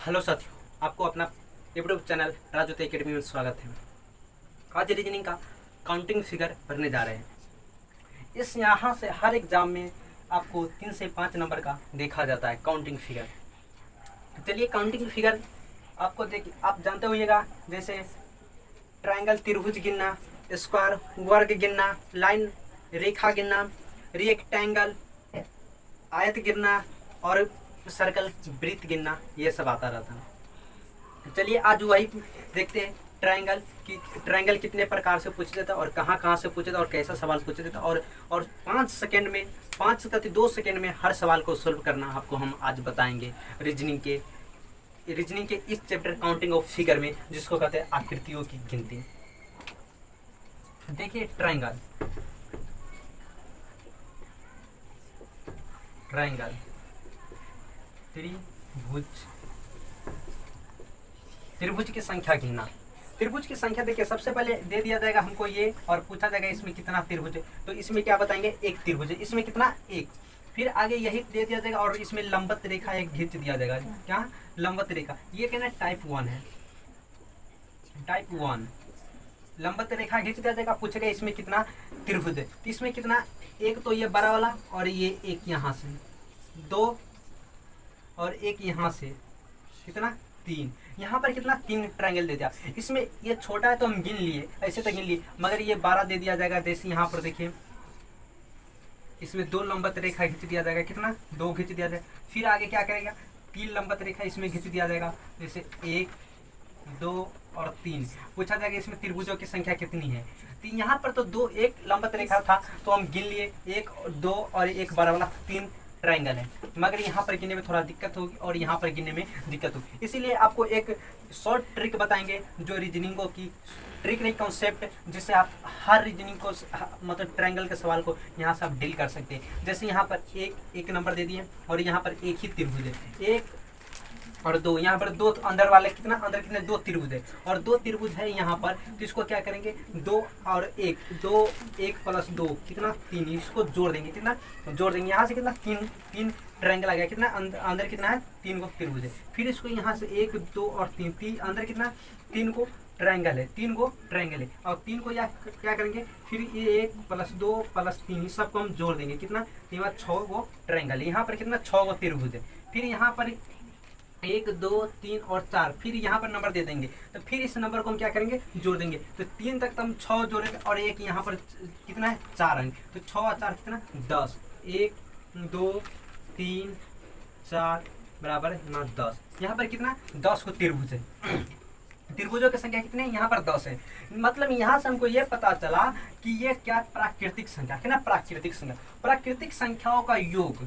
Hello साथियों, आपको अपना यूट्यूब चैनल राजू एकेडमी में स्वागत है। आज रीजनिंग का काउंटिंग फिगर भरने जा रहे हैं। इस यहाँ से हर एग्जाम में आपको 3 से 5 नंबर का देखा जाता है काउंटिंग फिगर। चलिए काउंटिंग फिगर आपको देखिए, आप जानते होइएगा जैसे ट्रायंगल त्रिभुज गिनना, स्क्वायर वर्ग गिनना, लाइन रेखा गिनना, रेक्टेंगल आयत गिनना और सर्कल वृत्त गिनना, ये सब आता रहता है। चलिए आज वही देखते हैं ट्रायंगल कितने प्रकार से पूछा जाता है और कहाँ कहाँ से पूछा जाता है और कैसा सवाल पूछा जाता है और 5 सेकंड में 2 सेकंड में हर सवाल को सोल्व करना आपको हम आज बताएंगे रीजनिंग के इस चैप्टर काउंटिंग ऑफ फिगर में, जिसको कहते हैं आकृतियों की गिनती। देखिए ट्रायंगल त्रिभुज की संख्या गिनना। त्रिभुज की संख्या देखिए, सबसे पहले दे दिया जाएगा हमको ये और पूछा जाएगा इसमें कितना त्रिभुज है, तो इसमें क्या बताएंगे एक त्रिभुज है, इसमें कितना एक। फिर आगे यही दे दिया जाएगा और इसमें लंबवत रेखा एक खींच दिया जाएगा। क्या लंबवत रेखा, ये कहना टाइप 1 है। टाइप 1 लंबवत रेखा खींच दिया जाएगा, पूछेगा इसमें कितना त्रिभुज है, तो इसमें कितना एक, तो ये बड़ा वाला और ये एक यहाँ से 2 और एक यहाँ से कितना 3, यहाँ पर कितना 3 ट्रायंगल दे दिया। इसमें ये छोटा है तो हम गिन लिए, ऐसे तो गिन लिए, मगर ये 12 दे दिया जाएगा। जैसे यहाँ पर देखिए इसमें 2 लंबवत रेखा खींच दिया जाएगा, कितना 2 खींच दिया जाएगा। फिर आगे क्या करेगा 3 लंबवत रेखा इसमें खींच दिया जाएगा, जैसे 1 2 और 3। पूछा जाएगा इसमें त्रिभुजों की संख्या कितनी है, तो यहाँ पर तो 1 लंबवत रेखा था तो हम गिन लिए 1 2 और एक बड़ा वाला 3 ट्रायंगल है, मगर यहाँ पर गिनने में थोड़ा दिक्कत होगी और यहाँ पर गिनने में दिक्कत होगी। इसीलिए आपको एक शॉर्ट ट्रिक बताएंगे, जो रीजनिंगों की ट्रिक नहीं कॉन्सेप्ट, जिससे आप हर रीजनिंग को मतलब ट्रायंगल के सवाल को यहाँ से आप डील कर सकते हैं। जैसे यहाँ पर एक नंबर दे दिए और यहाँ पर एक ही त्रिभुज है, 1 और 2, यहाँ पर 2 अंदर वाले कितना, अंदर कितने 2 त्रिभुज है और 2 त्रिभुज है यहाँ पर, तो इसको क्या करेंगे 2 और 1 2 1 प्लस 2 कितना 3, इसको जोड़ देंगे, कितना जोड़ देंगे, यहाँ से कितना 3 ट्रायंगल आ गया, कितना अंदर कितना है 3 को त्रिभुज है। फिर इसको यहाँ से 1 2 और 3 अंदर कितना 3 को ट्रायंगल है, 3 को ट्रायंगल है और 3 को क्या करेंगे, फिर ये 1 प्लस 2 प्लस 3 सबको हम जोड़ देंगे, कितना 6 को ट्रायंगल है। यहाँ पर कितना 6 को त्रिभुज है। फिर यहाँ पर 1 2 3 और 4, फिर यहाँ पर नंबर दे देंगे, तो फिर इस नंबर को हम क्या करेंगे जोड़ देंगे, तो 3 तक तो हम 6 जोड़ेंगे और एक यहाँ पर कितना है 4 अंक, तो 6 और 4 कितना 10, 1 2 3 4 बराबर ना 10। यहाँ पर कितना 10 को त्रिभुज है। त्रिभुजों की संख्या कितनी है, यहाँ पर 10 है। मतलब यहाँ से हमको ये पता चला कि ये क्या प्राकृतिक संख्या, क्या ना प्राकृतिक संख्याओं का योग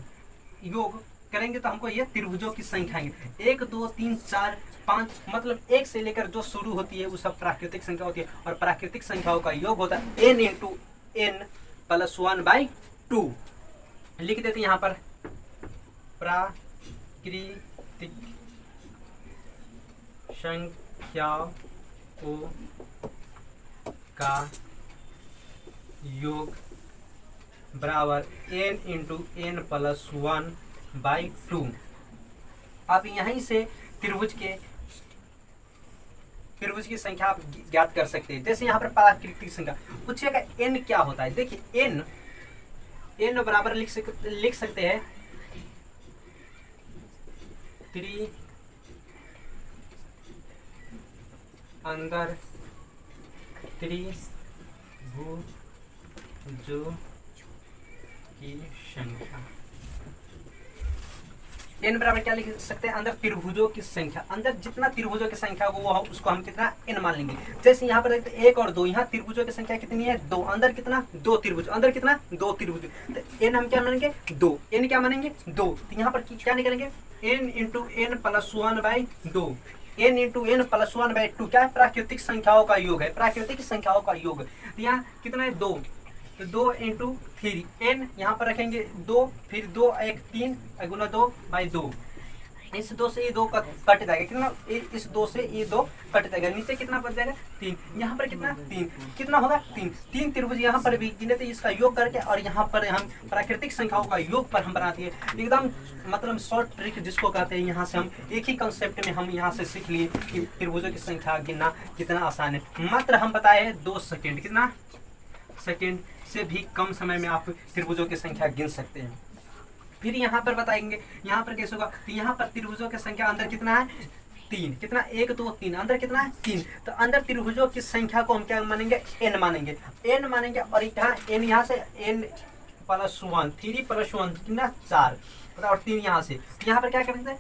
करेंगे तो हमको ये त्रिभुजों की संख्या 1 2 3 4 5, मतलब 1 से लेकर जो शुरू होती है वो सब प्राकृतिक संख्या होती है और प्राकृतिक संख्याओं का योग होता है n इंटू n प्लस 1/2। लिख देते हैं यहाँ पर प्राकृतिक संख्याओं का योग बराबर n इंटू n प्लस 1/2। आप यहीं से त्रिभुज की संख्या आप ज्ञात कर सकते हैं। जैसे यहाँ पर प्राकृतिक संख्या पूछिएगा n क्या होता है, देखिए n बराबर लिख सकते हैं 3 अंदर त्रिभुजों की संख्या। n बराबर क्या लिख सकते हैं, अंदर त्रिभुजों की संख्या, अंदर जितना त्रिभुजों की संख्या वो उसको हम कितना n मान लेंगे। जैसे यहाँ पर देखते हैं 1 और 2, यहाँ त्रिभुजों की संख्या कितनी है 2, अंदर कितना 2 त्रिभुज, अंदर कितना 2 त्रिभुज, तो n हम क्या मानेंगे 2, n क्या मानेंगे 2, तो यहाँ पर क्या निकलेंगे n into n plus 1/2, n into n plus 1/2 क्या है, प्राकृतिक संख्याओं का योग है, प्राकृतिक संख्याओं का योग। तो यहाँ कितना है 2, तो 2 इंटू 3 n यहाँ पर रखेंगे 2, फिर 2 1 3 गुना 2/2, इस 2 से ये 2 कट जाएगा, कितना इस 2 से ये 2 कट जाएगा, नीचे कितना बच जाएगा 3, यहाँ पर कितना 3, कितना होगा 3 त्रिभुज यहाँ पर भी गिने थे, इसका योग करके और यहाँ पर हम प्राकृतिक संख्याओं का योग पर हम बनाते हैं एकदम मतलब शॉर्ट ट्रिक जिसको कहते हैं। यहाँ से हम एक ही कंसेप्ट में हम यहाँ से सीख लिए कि त्रिभुजों की संख्या गिनना कितना आसान है। मात्र हम बताए 2 सेकेंड, कितना सेकेंड से भी कम समय में आप त्रिभुजों की संख्या गिन सकते हैं। फिर यहाँ पर बताएंगे यहाँ पर कैसे होगा, तो यहाँ पर त्रिभुजों की संख्या अंदर कितना है 3, कितना 1 2 3, अंदर कितना है 3, तो अंदर त्रिभुजों की संख्या को हम क्या मानेंगे n मानेंगे, n मानेंगे और यहाँ n यहाँ से n + 1 3 + 1 कितना 4 और 3 यहाँ से, तो यहाँ पर क्या करेंगे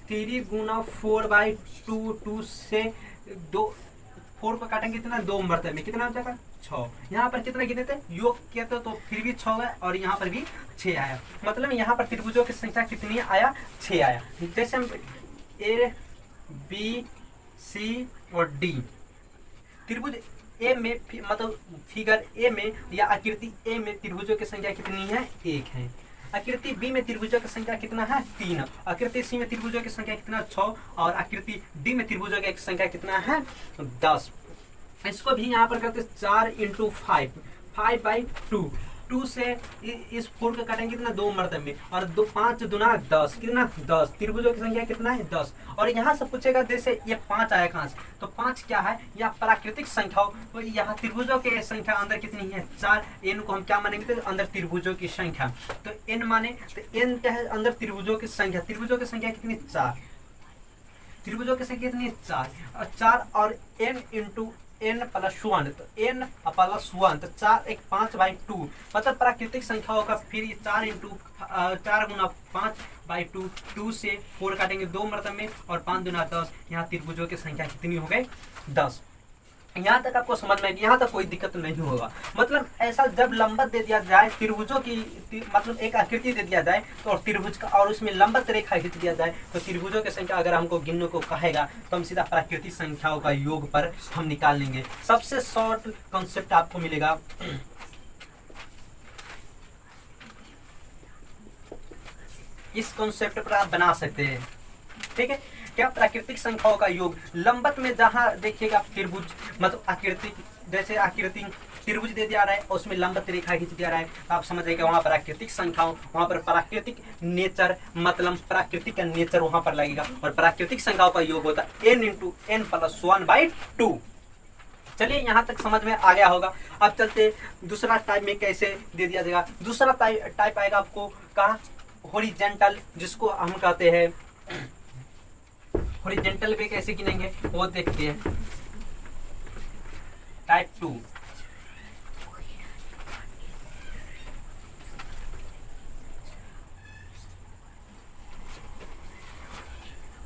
3 × 4/2, 2 से 2 4 को काटेंगे कितना 2 मरते में कितना हो जाएगा 6, यहाँ पर कितना गिने थे योग किया था तो फिर भी 6 है और यहाँ पर भी 6 आया, मतलब यहाँ पर त्रिभुजों की संख्या कितनी आया 6 आया। जैसे हम ए बी सी और डी त्रिभुज ए में मतलब फिगर ए में या आकृति ए में त्रिभुजों की संख्या कितनी है 1 है, आकृति बी में त्रिभुजों की संख्या कितना है 3, आकृति सी में त्रिभुजों की संख्या कितना 6 और आकृति डी में त्रिभुजों की संख्या कितना है 10। इसको भी यहाँ पर करते 4 × 5 5/2, 2 से इस 4 को काटेंगे कितना 2 मरतबे और 5 दूना 10 कितना 10, त्रिभुजों की संख्या कितना है 10। और यहाँ से पूछेगा जैसे ये 5 आया कहाँ से, तो 5 क्या है या प्राकृतिक संख्या, तो यहाँ त्रिभुजों की संख्या अंदर कितनी है 4, n को हम क्या मानेंगे तो अंदर त्रिभुजों की संख्या, तो n माने तो n क्या है अंदर त्रिभुजों की संख्या, त्रिभुजों की संख्या कितनी 4, त्रिभुजों की संख्या कितनी 4 और n × n + 1, तो n + 1 तो 4 1 5/2 मतलब प्राकृतिक संख्याओं का फिर 4 × 5/2, 2 से 4 काटेंगे 2 मरतबे में और 5 दूना 10, यहाँ त्रिभुजों की संख्या कितनी हो गई 10। यहाँ तक आपको समझ में आएगी, यहाँ तक कोई दिक्कत नहीं होगा। मतलब ऐसा जब लंबत दे दिया जाए त्रिभुजों की मतलब एक आकृति दे दिया जाए तो और त्रिभुज का और उसमें लंबत रेखा खींच दिया जाए तो त्रिभुजों की संख्या अगर हमको गिनने को कहेगा तो हम सीधा प्राकृतिक संख्याओं का योग पर हम निकाल लेंगे। सबसे शॉर्ट कॉन्सेप्ट आपको मिलेगा, इस कॉन्सेप्ट पर आप बना सकते हैं, ठीक है। क्या प्राकृतिक संख्याओं का योग लंबत में जहां देखिएगा त्रिभुज मतलब आकृति, जैसे आकृति त्रिभुज दे दिया रहा है और उसमें लंबत रेखा खींच दिया रहा है तो आप समझ जाइएगा वहां प्राकृतिक संख्याओं, वहां पर प्राकृतिक नेचर मतलब प्राकृतिक का नेचर वहां पर लगेगा और प्राकृतिक संख्याओं का योग होता है n × n + 1/2। चलिए यहाँ तक समझ में आ गया होगा। अब चलते दूसरा टाइप में कैसे दे दिया जाएगा। दूसरा टाइप आएगा आपको कहा हॉरिजॉन्टल, जिसको हम कहते हैं हॉरिजॉन्टल पे कैसे गिनेंगे वो देखते हैं। टाइप 2,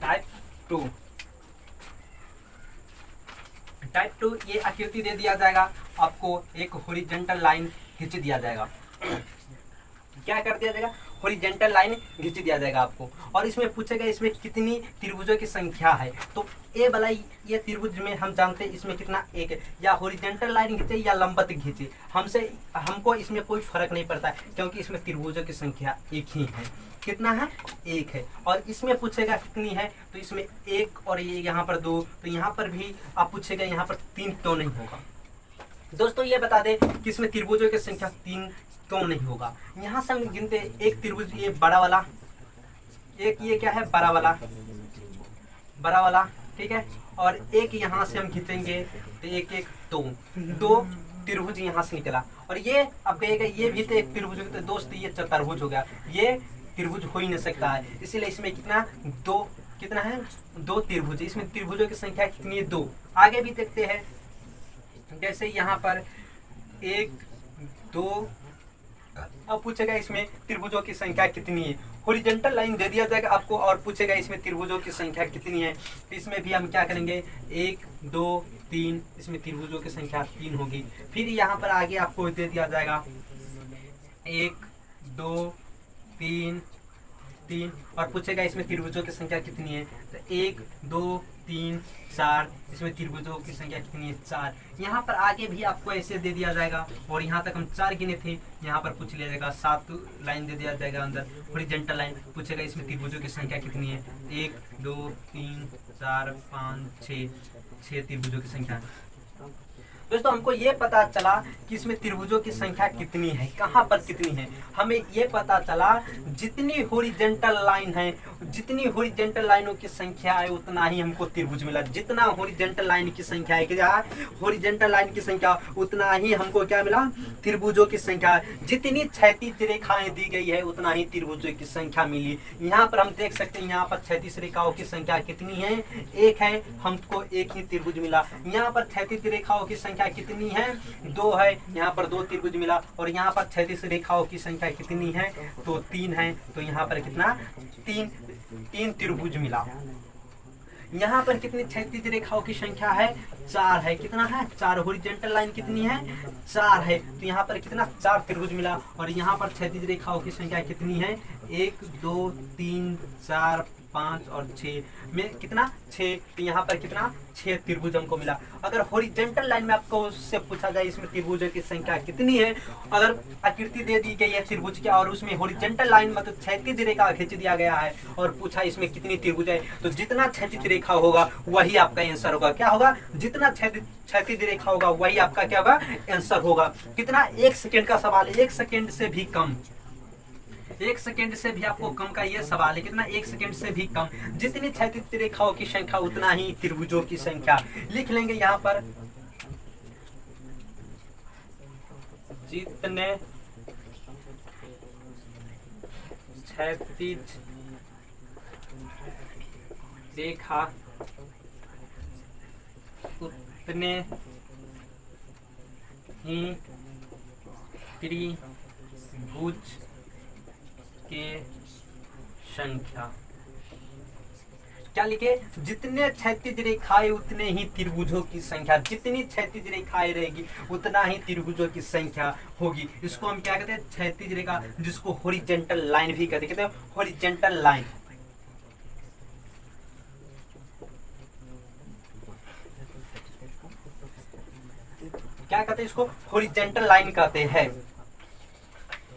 टाइप 2 ये आकृति दे दिया जाएगा आपको, एक हॉरिजॉन्टल लाइन खींच दिया जाएगा। क्या कर दिया जाएगा हॉरिजॉन्टल लाइन खींच दिया जाएगा आपको और इसमें पूछेगा इसमें कितनी त्रिभुजों की संख्या है। तो ए वाला ये त्रिभुज में हम जानते हैं इसमें कितना एक है, या हॉरिजॉन्टल लाइन खींचे या लंबत खींचे हमको इसमें कोई फर्क नहीं पड़ता है क्योंकि इसमें त्रिभुजों की संख्या एक ही है। कितना है एक है। और इसमें पूछेगा कितनी है तो इसमें एक और ये यहाँ पर 2, तो यहाँ पर भी आप पूछेगा यहाँ पर 3 तो नहीं होगा। दोस्तों ये बता दें कि इसमें त्रिभुजों की संख्या 3 तो नहीं होगा। यहाँ से हम गिनते एक त्रिभुज ये बड़ा वाला, एक ये क्या है बड़ा वाला ठीक है, और एक यहाँ से हम खींचेंगे तो एक 2 त्रिभुज यहाँ से निकला और ये अब कहेगा ये भी तो एक त्रिभुज, तो दोस्त ये चतुर्भुज हो गया, ये त्रिभुज हो ही नहीं सकता है। इसीलिए इसमें कितना है 2 त्रिभुज, इसमें त्रिभुजों की संख्या कितनी है 2। आगे भी देखते हैं जैसे यहाँ पर 1 2, अब पूछेगा इसमें त्रिभुजों की संख्या कितनी है। हॉरिजॉन्टल लाइन दे दिया जाएगा आपको और पूछेगा इसमें त्रिभुजों की संख्या कितनी है। तो इसमें भी हम क्या करेंगे 1 2 3, इसमें त्रिभुजों की संख्या 3 होगी। फिर यहाँ पर आगे आपको दे दिया जाएगा 1 2 3 और पूछेगा इसमें त्रिभुजों की संख्या कितनी है। तो 1 2 3 4, इसमें त्रिभुजों की संख्या कितनी है 4। यहाँ पर आगे भी आपको ऐसे दे दिया जाएगा और यहाँ तक हम 4 गिने थे, यहाँ पर पूछ लिया जाएगा 7 लाइन दे दिया जाएगा अंदर हॉरिजॉन्टल लाइन, पूछेगा इसमें त्रिभुजों की संख्या कितनी है 1 2 3 4 5 6 त्रिभुजों की संख्या है। दोस्तों हमको ये पता चला कि इसमें त्रिभुजों की संख्या कितनी है, कहाँ पर कितनी है। हमें ये पता चला जितनी हॉरिजॉन्टल लाइन है, जितनी हॉरिजॉन्टल लाइनों की संख्या है उतना ही हमको त्रिभुज मिला। जितना हॉरिजॉन्टल लाइन की संख्या है, क्या हॉरिजॉन्टल लाइन की संख्या, उतना ही हमको क्या मिला त्रिभुजों की संख्या। जितनी क्षैतिज रेखाएं दी गई है उतना ही त्रिभुजों की संख्या मिली। यहाँ पर हम देख सकते हैं यहाँ पर क्षैतिज रेखाओं की संख्या कितनी है 1 है, हमको 1 ही त्रिभुज मिला। यहाँ पर क्षैतिज रेखाओं की संख्या कितनी है 2 है, यहाँ पर 2 त्रिभुज मिला। और यहाँ पर क्षैतिज रेखाओं की संख्या कितनी है तो 3 है, तो यहाँ पर कितना 3 त्रिभुज मिला। यहाँ पर कितनी क्षैतिज रेखाओं की संख्या है 4 है, कितना है 4। हॉरिजॉन्टल लाइन कितनी है 4 है, तो यहाँ पर कितना 4 त्रिभुज मिला। और यहाँ पर क्षैतिज रेखाओं की संख्या कितनी है 1 2 3 4 5 और 6 में कितना 6, तो यहाँ पर कितना 6 त्रिभुज हमको मिला। अगर हॉरिजॉन्टल लाइन में आपको उससे पूछा जाए इसमें त्रिभुजों की संख्या कितनी है, अगर आकृति दे दी गई है त्रिभुज की और उसमें हॉरिजॉन्टल लाइन में तो क्षैतिज रेखा खींच दिया गया है और पूछा इसमें कितनी त्रिभुज है, तो जितना क्षैतिज रेखा होगा वही आपका आंसर होगा। क्या होगा, जितना क्षैतिज रेखा होगा वही आपका क्या होगा आंसर होगा। कितना 1 सेकेंड का सवाल, 1 सेकेंड से भी कम, 1 सेकेंड से भी आपको कम का ये सवाल है। कितना 1 सेकेंड से भी कम। जितनी क्षैतिज रेखाओं की संख्या उतना ही त्रिभुजों की संख्या। लिख लेंगे यहाँ पर जितने क्षैतिज रेखा उतने ही त्रिभुज के संख्या। क्या लिखे, जितने क्षैतिज रेखाएं उतने ही त्रिभुजों की संख्या। जितनी क्षैतिज रेखाएं रहेगी उतना ही त्रिभुजों की संख्या होगी। इसको हम क्या कहते हैं क्षैतिज रेखा, जिसको हॉरिजॉन्टल लाइन भी कहते हैं हॉरिजॉन्टल लाइन। क्या कहते हैं इसको हॉरिजॉन्टल लाइन कहते हैं,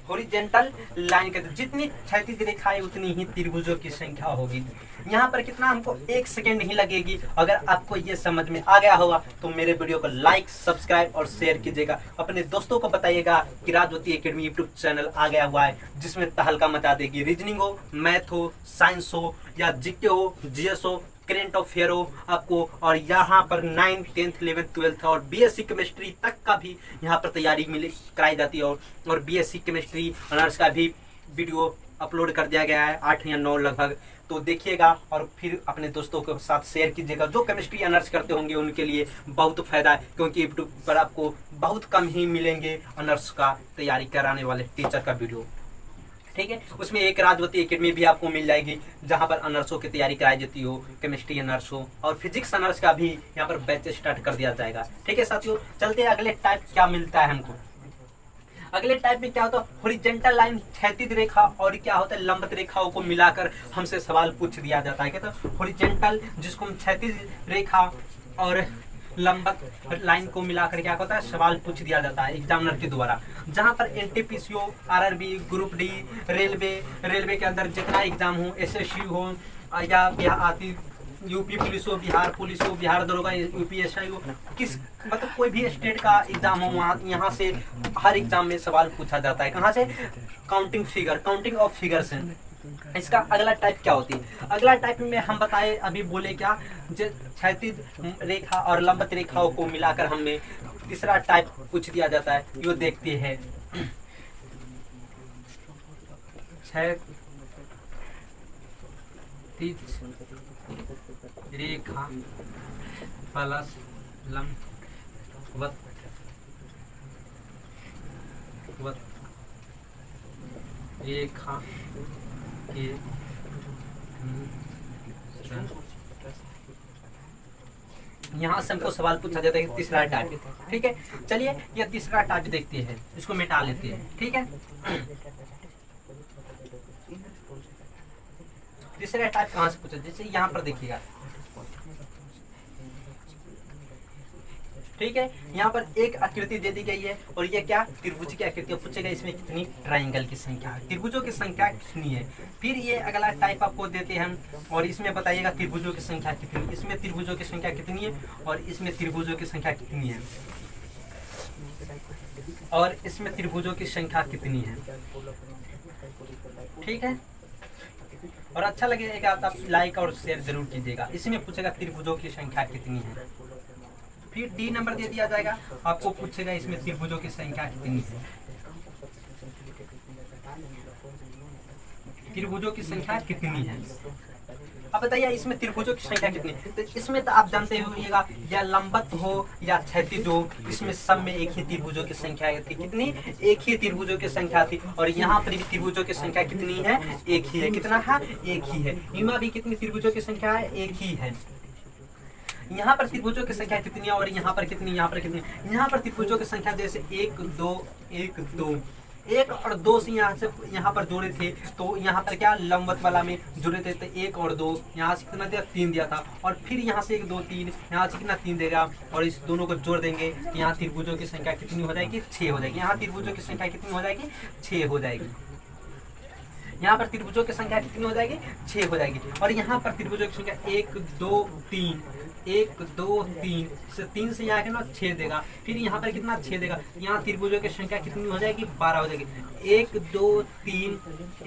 हॉरिजॉन्टल लाइन कहते हैं। जितनी क्षैतिज रेखाएं उतनी ही त्रिभुजों की संख्या होगी। यहाँ पर कितना हमको 1 सेकेंड ही लगेगी। अगर आपको ये समझ में आ गया होगा तो मेरे वीडियो को लाइक सब्सक्राइब और शेयर कीजिएगा। अपने दोस्तों को बताइएगा कि राजज्योति एकेडमी यूट्यूब चैनल आ गया हुआ है, जिसमें तहलका मचा देगी। रीजनिंग हो, मैथ हो, साइंस हो या जीके हो, जीएस हो, करेंट अफेयर हो आपको, और यहाँ पर 9th 10th 11th 12th और बीएससी केमिस्ट्री तक का भी यहाँ पर तैयारी कराई जाती है। और बीएससी केमिस्ट्री ऑनर्स का भी वीडियो अपलोड कर दिया गया है 8 या 9 लगभग, तो देखिएगा और फिर अपने दोस्तों के साथ शेयर कीजिएगा। जो केमिस्ट्री ऑनर्स करते होंगे उनके लिए बहुत फायदा है, क्योंकि यूट्यूब पर आपको बहुत कम ही मिलेंगे ऑनर्स का तैयारी कराने वाले टीचर का वीडियो। ठीक है, उसमें एक राजज्योति एकेडमी भी आपको मिल जाएगी, जहां पर ऑनर्सों की तैयारी कराई जाती हो, केमिस्ट्री ऑनर्स हो और फिजिक्स ऑनर्स का भी यहाँ पर बैच स्टार्ट कर दिया जाएगा। ठीक है साथियों, चलते हैं अगले टाइप क्या मिलता है हमको। अगले टाइप में क्या होता है हॉरिजॉन्टल लाइन, क्षैतिज रेखा और क्या होता है लंबवत रेखाओं को मिलाकर हमसे सवाल पूछ दिया जाता है। कहते हैं हॉरिजॉन्टल, जिसको हम क्षैतिज रेखा और लंबवत लाइन को मिलाकर क्या होता है सवाल पूछ दिया जाता है एग्जामिनर के द्वारा। जहां पर एनटीपीसी हो, आरआरबी, ग्रुप डी, रेलवे के अंदर जितना एग्जाम हो, एसएससी हो या यूपी पुलिस हो, बिहार पुलिस हो, बिहार दरोगा, यूपीएसआई हो, किस मतलब कोई भी स्टेट का एग्जाम हो, वहाँ यहाँ से हर एग्जाम में सवाल पूछा जाता है। कहाँ से, काउंटिंग ऑफ फिगर से। इसका अगला टाइप क्या होती है, अगला टाइप में हम बताए अभी बोले क्या, क्षैतिज रेखा और लंबवत रेखाओं को मिलाकर हमें तीसरा टाइप पूछ दिया जाता है। यो देखते हैं क्षैतिज रेखा प्लस लंबवत रेखा के यहाँ से हमको सवाल पूछा जाता है तीसरा टाइप। ठीक है, चलिए ये तीसरा टाइप देखते हैं, इसको मिटा लेते हैं। ठीक है, तीसरा टाइप कहाँ से पूछा, जैसे यहाँ पर देखिएगा ठीक है। यहाँ पर एक आकृति दे दी गई है और ये क्या त्रिभुज की आकृति पूछेगा इसमें कितनी ट्राइंगल की संख्या है, त्रिभुजों की संख्या कितनी है। फिर ये अगला टाइप आपको देते हैं और इसमें बताइएगा त्रिभुजों की संख्या कितनी, इसमें त्रिभुजों की संख्या कितनी है और इसमें त्रिभुजों की संख्या कितनी है और इसमें त्रिभुजों की संख्या कितनी है। ठीक है, और अच्छा लगेगा तो आप लाइक और शेयर जरूर कीजिएगा। इसमें पूछेगा त्रिभुजों की संख्या कितनी है। फिर डी नंबर दे दिया जाएगा, आपको पूछेगा इसमें त्रिभुजों की संख्या कितनी है, त्रिभुजों की संख्या कितनी है। अब बताइए इसमें त्रिभुजों की संख्या कितनी है। तो इसमें तो आप जानते होइएगा या लंबवत हो या क्षैतिज हो, इसमें सब में एक ही त्रिभुजों की संख्या थी। कितनी, एक ही त्रिभुजों की संख्या थी। और यहाँ पर भी त्रिभुजों की संख्या कितनी है, एक ही है। कितना है, एक ही है। इनमें भी कितनी त्रिभुजों की संख्या है, एक ही है। यहाँ पर त्रिभुजों की संख्या कितनी है और यहाँ पर कितनी, यहाँ पर कितनी। यहाँ पर त्रिभुजों की संख्या जैसे 1 2 1 2, 1 और 2 से यहाँ पर जोड़े थे तो यहाँ पर क्या लंबवत वाला में जुड़े थे तो 1 और 2, यहाँ से कितना दिया 3 दिया था। और फिर यहाँ से 1 2 3, यहाँ से कितना 3 देगा और इस दोनों को जोड़ देंगे तो यहाँ त्रिभुजों की संख्या कितनी हो जाएगी, 6 हो जाएगी। यहाँ त्रिभुजों की संख्या कितनी हो जाएगी, 6 हो जाएगी। यहाँ पर त्रिभुजों की संख्या कितनी हो जाएगी, 6 हो जाएगी। और यहाँ पर त्रिभुजों की संख्या 1 2 3, 1 2 3 से 3 से यहाँ के ना 6 देगा। फिर यहाँ पर कितना 6 देगा, यहाँ त्रिभुजों की संख्या कितनी हो जाएगी, 12 हो जाएगी। 1 2 3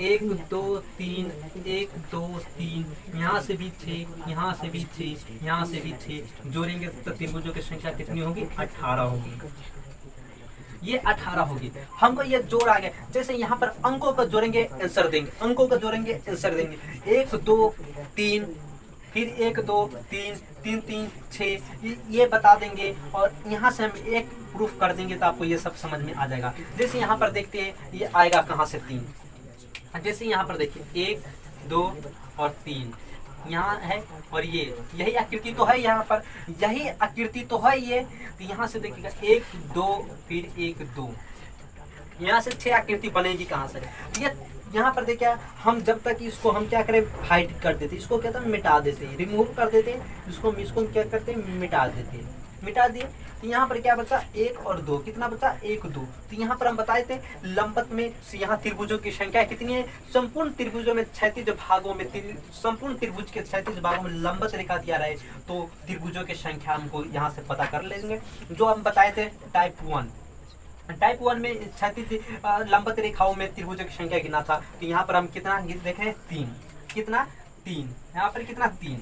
1 2 3 1 2 3, यहाँ से भी 6, यहाँ से भी 6, यहाँ से भी 6 जोड़ेंगे तो त्रिभुजों की संख्या कितनी होगी, 18 होगी। ये 18 होगी। हमको ये जोड़ आ गया। जैसे यहाँ पर अंकों को जोड़ेंगे आंसर देंगे, अंकों को जोड़ेंगे आंसर देंगे। 1 2 3, फिर 1 2 3 3 3 6 ये बता देंगे। और यहाँ से हम एक प्रूफ कर देंगे तो आपको ये सब समझ में आ जाएगा। जैसे यहाँ पर देखते हैं ये आएगा कहाँ से 3। जैसे यहाँ पर देखिए 1 2 और 3 यहाँ है और ये यही आकृति तो है, यहाँ पर यही आकृति तो है ये। तो यहाँ से देखिएगा 1 2 फिर 1 2, यहाँ से 6 आकृति बनेगी कहाँ से। ये यहाँ पर देखिए हम जब तक इसको हम क्या करें, हाइड कर देते, इसको क्या था मिटा देते, रिमूव कर देते, इसको क्या करते मिटा देते, मिटा दिए। तो यहाँ पर क्या बचा, 1 और 2, कितना बचा 1 2। तो यहाँ पर हम बताए थे लंबवत में यहाँ त्रिभुजों की संख्या कितनी है, संपूर्ण त्रिभुजों में क्षैतिज भागों में, संपूर्ण त्रिभुज के क्षैतिज भागों में लंबवत रेखा दिया रहा है तो त्रिभुजों की संख्या हमको यहाँ से पता कर लेंगे। जो हम बताए थे टाइप 1 में क्षैतिज लंबवत रेखाओं में त्रिभुजों की संख्या गिना था। तो यहाँ पर हम कितना देखें 3, कितना 3, यहाँ पर कितना 3।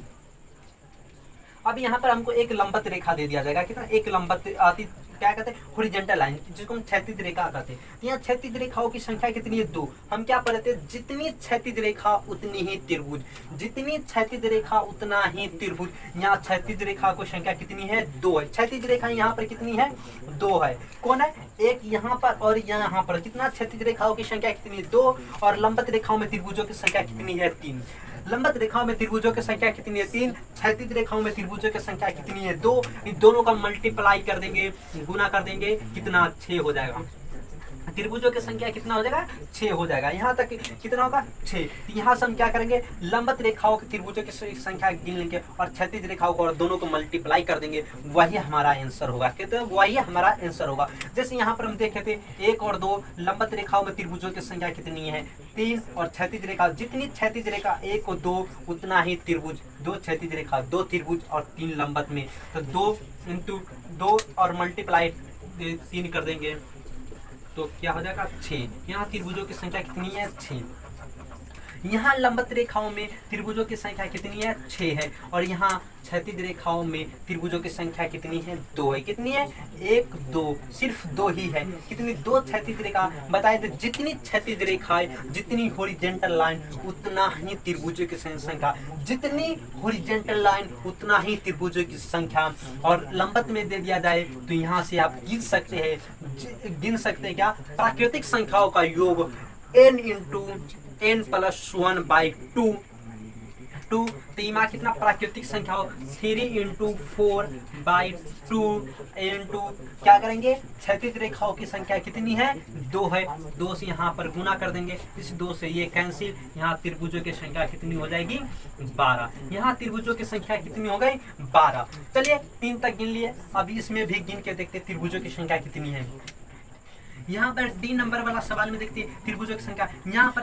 अब यहाँ पर हमको एक लंबवत रेखा दे दिया जाएगा, कितना एक लंबवत आती क्या कहते हैं हॉरिजॉन्टल लाइन, जिसको हम क्षैतिज रेखा कहते हैं। यहाँ क्षैतिज रेखाओं की संख्या कितनी है 2। हम क्या पढ़ते हैं, जितनी क्षैतिज रेखा उतनी ही त्रिभुज, जितनी क्षैतिज रेखा उतना ही त्रिभुज। यहाँ क्षैतिज रेखा की संख्या कितनी है 2 है। क्षैतिज रेखा यहाँ पर कितनी है 2 है। कौन है, एक यहाँ पर और यहाँ पर। कितना क्षैतिज रेखाओं की संख्या कितनी है 2 और लंबवत रेखाओं में त्रिभुजों की संख्या कितनी है 3। लंबवत रेखाओं में त्रिभुजों की संख्या कितनी है 3, क्षैतिज रेखाओं में त्रिभुजों की संख्या कितनी है 2। इन दोनों का मल्टीप्लाई कर देंगे, गुना कर देंगे, कितना 6 हो जाएगा। त्रिभुजों की संख्या कितना हो जाएगा 6 हो जाएगा। यहाँ तक कितना होगा 6। यहाँ से हम क्या करेंगे, लंबवत रेखाओं की त्रिभुजों की संख्या गिन लेंगे और क्षैतिज रेखाओं को और दोनों को मल्टीप्लाई कर देंगे, वही हमारा आंसर होगा। कहते हैं वही हमारा आंसर होगा। जैसे यहाँ पर हम देखे थे 1 और 2 लंबवत रेखाओं में त्रिभुजों की संख्या कितनी है 3 और क्षैतिज रेखा, जितनी क्षैतिज रेखा 1 और 2 उतना ही त्रिभुज, 2 क्षैतिज रेखा 2 त्रिभुज और 3 लंबवत में। तो 2 × 2 और मल्टीप्लाई 3 कर देंगे तो क्या हो जाएगा 6। यहाँ त्रिभुजों की संख्या कितनी है 6। यहाँ लंबवत रेखाओं में त्रिभुजों की संख्या कितनी है 6 है और यहाँ क्षैतिज रेखाओं में त्रिभुजों की संख्या कितनी है 2 है। कितनी है 1 2, सिर्फ 2 ही है। कितनी 2 क्षैतिज रेखा बताए थे, जितनी क्षैतिज रेखा है जितनी हॉरिजॉन्टल लाइन उतना ही त्रिभुजों की संख्या, जितनी हॉरिजॉन्टल लाइन उतना ही त्रिभुजों की संख्या। और लंबवत में दे दिया जाए तो यहाँ से आप गिन सकते हैं क्या, प्राकृतिक संख्याओं का योग n × n + 1/2 2, तो यहाँ कितना प्राकृतिक संख्या हो 3 इंटू 4/2 इंटू क्या करेंगे, क्षैतिज रेखाओं की संख्या कितनी है 2 है, 2 से यहाँ पर गुना कर देंगे, इस 2 से ये कैंसिल, यहाँ त्रिभुजों की संख्या कितनी हो जाएगी 12, यहाँ त्रिभुजों की संख्या कितनी हो गई 12। चलिए 3 तक गिन लिए, अभी इसमें भी गिन के देखते त्रिभुजों की संख्या कितनी है। यहाँ पर डी नंबर वाला सवाल में देखते हैं त्रिभुजों की संख्या, यहाँ पर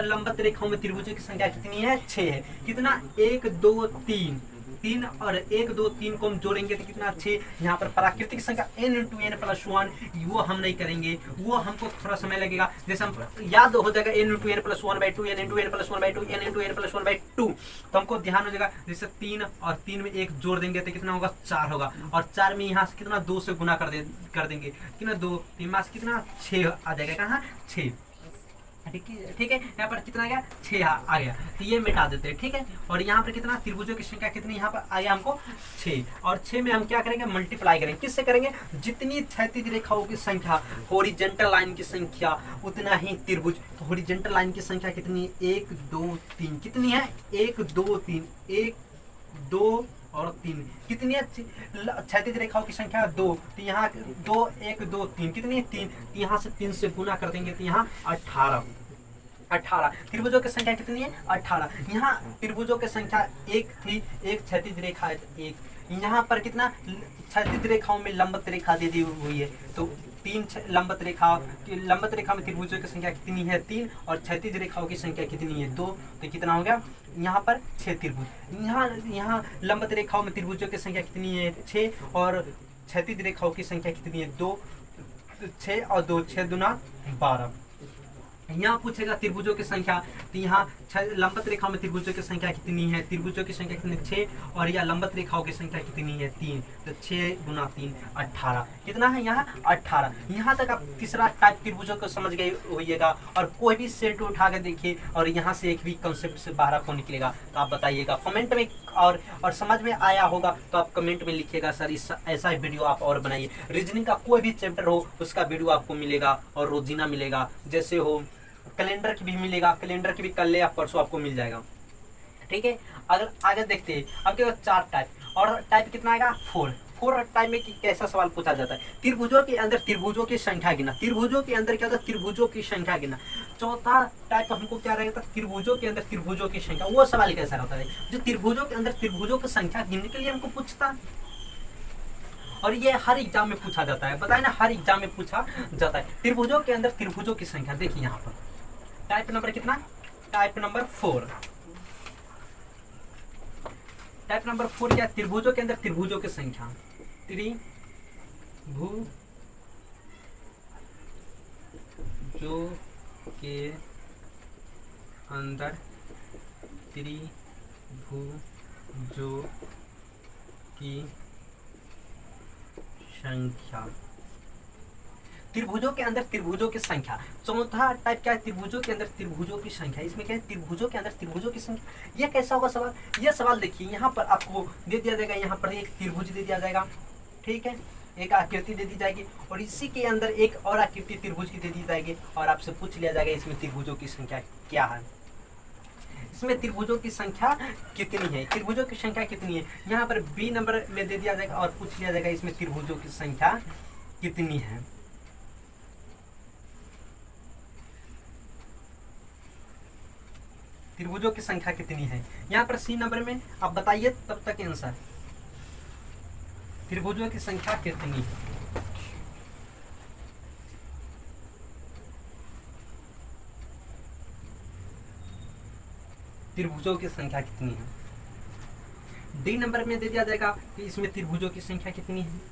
लंबवत रेखाओं में त्रिभुजों की संख्या कितनी है 6 है, कितना 1 2 3 3 और 1 2 3 को हम जोड़ेंगे तो कितना 6। यहाँ पर प्राकृतिक संख्या n इंटू एन प्लस 1 वो हम नहीं करेंगे, वो हमको थोड़ा समय लगेगा, जैसे हम याद हो जाएगा n into n plus 1/2 n into n plus 1/2 n into n plus 1/2, तो हमको ध्यान हो जाएगा जैसे 3 और 3 में 1 जोड़ देंगे तो कितना होगा 4 होगा, और 4 में यहाँ से कितना 2 से गुना कर देंगे कितना 2 3 मास कितना 6 आ जाएगा, कहाँ 6, ठीक है। यहाँ पर कितना आ गया 6 आ गया, तो ये मिटा देते हैं, ठीक है। और यहाँ पर कितना त्रिभुजों की संख्या कितनी यहाँ पर आया हमको 6, और 6 में हम क्या करेंगे मल्टीप्लाई करेंगे, किससे करेंगे, जितनी क्षैतिज रेखाओं की संख्या हॉरिजॉन्टल लाइन की संख्या उतना ही त्रिभुज, तो हॉरिजॉन्टल लाइन की संख्या कितनी 1 2 3 कितनी है 1 2 3 1 2 और 3 कितनी है, क्षैतिज रेखाओं की संख्या 2, तो यहाँ 2 1 2 3 कितनी है 3, यहाँ से 3 से गुना कर देंगे तो यहाँ 18 त्रिभुजों की संख्या कितनी है 18। यहाँ त्रिभुजों की संख्या 1 थी, एक क्षैतिज रेखा है 1, यहाँ पर कितना क्षैतिज रेखाओं में लंबवत रेखा दे दी हुई है, तो 3 लंबवत रेखा में त्रिभुजों की संख्या कितनी है 3, और क्षैतिज रेखाओं की संख्या कितनी है 2, तो कितना हो गया यहाँ पर 6 त्रिभुज। यहाँ लंबवत रेखाओं में त्रिभुजों की संख्या कितनी है 6, और क्षैतिज रेखाओं की संख्या कितनी है 2, 6 और 2 6 दूना 12। यहाँ पूछेगा त्रिभुजों की संख्या, तो यहाँ लंबवत रेखाओं में त्रिभुजों की संख्या कितनी है, त्रिभुजों की संख्या कितनी 6, और यह लंबवत रेखाओं की संख्या कितनी है 3, तो 6 गुना 3 18, कितना है यहाँ 18। यहाँ तक आप तीसरा टाइप त्रिभुजों को समझ गए होइएगा, और कोई भी सेट उठा कर देखिए और यहाँ से एक भी कंसेप्ट से बाहर आपको निकलेगा तो आप बताइएगा कमेंट में, और समझ में आया होगा तो आप कमेंट में लिखिएगा सर ऐसा वीडियो आप और बनाइए। रीजनिंग का कोई भी चैप्टर हो उसका वीडियो आपको मिलेगा, और रोजीना मिलेगा, जैसे हो कैलेंडर की भी मिलेगा, कैलेंडर की भी कल या परसों आपको मिल जाएगा, ठीक है। अगर आगे देखते हैं, अब क्या 4 टाइप, और टाइप कितना आएगा 4 टाइप में कैसा सवाल पूछा जाता है, त्रिभुजों के अंदर त्रिभुजों की संख्या गिना, त्रिभुजों के अंदर क्या होता है त्रिभुजों की संख्या गिना। चौथा टाइप हमको क्या रहेगा त्रिभुजों के अंदर त्रिभुजों की संख्या, वो सवाल कैसा रहता है जो त्रिभुजों के अंदर त्रिभुजों की संख्या गिनने के लिए हमको पूछता, और ये हर एग्जाम में पूछा जाता है, बताए ना हर एग्जाम में पूछा जाता है त्रिभुजों के अंदर त्रिभुजों की संख्या। देखिए यहाँ पर टाइप नंबर कितना, टाइप नंबर 4, टाइप नंबर 4 क्या त्रिभुजों के अंदर त्रिभुजों की संख्या, त्रिभुजों के अंदर त्रिभुजों की संख्या, त्रिभुजों के अंदर त्रिभुजों की संख्या। चौथा टाइप क्या है त्रिभुजों के अंदर त्रिभुजों की संख्या, इसमें क्या है त्रिभुजों के अंदर त्रिभुजों की संख्या। ये कैसा होगा सवाल, ये सवाल देखिए यहाँ पर आपको दे दिया जाएगा, यहाँ पर एक त्रिभुज दे दिया जाएगा, ठीक है, एक आकृति दे दी जाएगी, और इसी के अंदर एक और आकृति त्रिभुज की दे दी जाएगी, और आपसे पूछ लिया जाएगा इसमें त्रिभुजों की संख्या क्या है, इसमें त्रिभुजों की संख्या कितनी है, त्रिभुजों की संख्या कितनी है। यहाँ पर बी नंबर में दे दिया जाएगा और पूछ लिया जाएगा इसमें त्रिभुजों की संख्या कितनी है। त्रिभुजों की संख्या कितनी है, यहाँ पर सी नंबर में आप बताइए तब तक आंसर, त्रिभुजों की संख्या कितनी है। त्रिभुजों की संख्या कितनी है। डी नंबर में दे दिया जाएगा कि इसमें त्रिभुजों की संख्या कितनी है।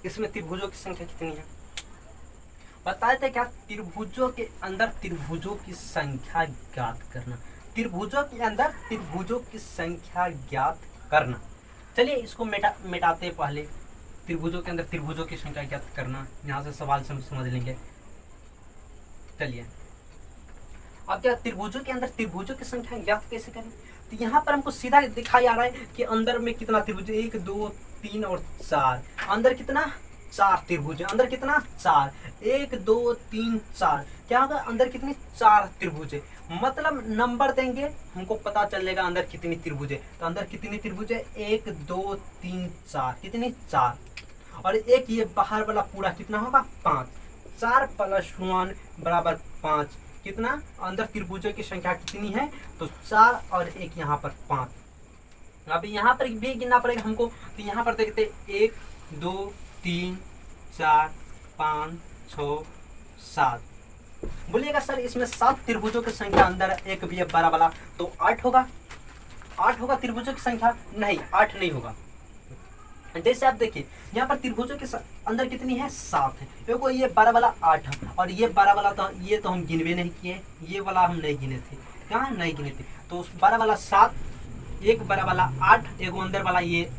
इसमें त्रिभुजों की संख्या कितनी है, बताए थे क्या त्रिभुजों के अंदर त्रिभुजों की संख्या ज्ञात करना, त्रिभुजों के अंदर त्रिभुजों की संख्या ज्ञात करना। चलिए इसको मिटाते पहले, त्रिभुजों के अंदर त्रिभुजों की संख्या ज्ञात करना, यहाँ से सवाल समझ लेंगे। चलिए अब क्या त्रिभुजों के अंदर त्रिभुजों की संख्या ज्ञात कैसे करें? तो यहाँ पर हमको सीधा दिखाई आ रहा है कि अंदर में कितना त्रिभुज, 1 2 3 और 4, अंदर कितना 4 त्रिभुज है, अंदर कितना 4, 1 2 3 4, क्या होगा अंदर कितनी 4 त्रिभुज है। मतलब नंबर देंगे हमको पता चलेगा अंदर कितनी त्रिभुज है। तो अंदर कितनी त्रिभुज है, 1 2 3 4, कितनी 4, और एक ये बाहर वाला पूरा कितना होगा 5, 4 + 1 बराबर 5, कितना अंदर त्रिभुजों की संख्या कितनी है, तो 4 और एक यहाँ पर 5। अब यहाँ पर भी गिनना पड़ेगा हमको, तो यहाँ पर देखते 1 2 3 4 5 6 7। बोलिएगा सर इसमें 7 त्रिभुजों की संख्या अंदर एक भी है बड़ा वाला, तो 8 होगा, 8 होगा त्रिभुजों की संख्या, नहीं 8 नहीं होगा। जैसे आप देखिए यहाँ पर त्रिभुजों के अंदर कितनी है 7 है, देखो ये 12 वाला 8 है, और ये 12 वाला तो ये तो हम गिनवे नहीं किए, ये वाला हम नहीं गिने थे, क्या नहीं गिने थे। तो 12 वाला 7, एक 12 वाला 8, एक अंदर वाला ये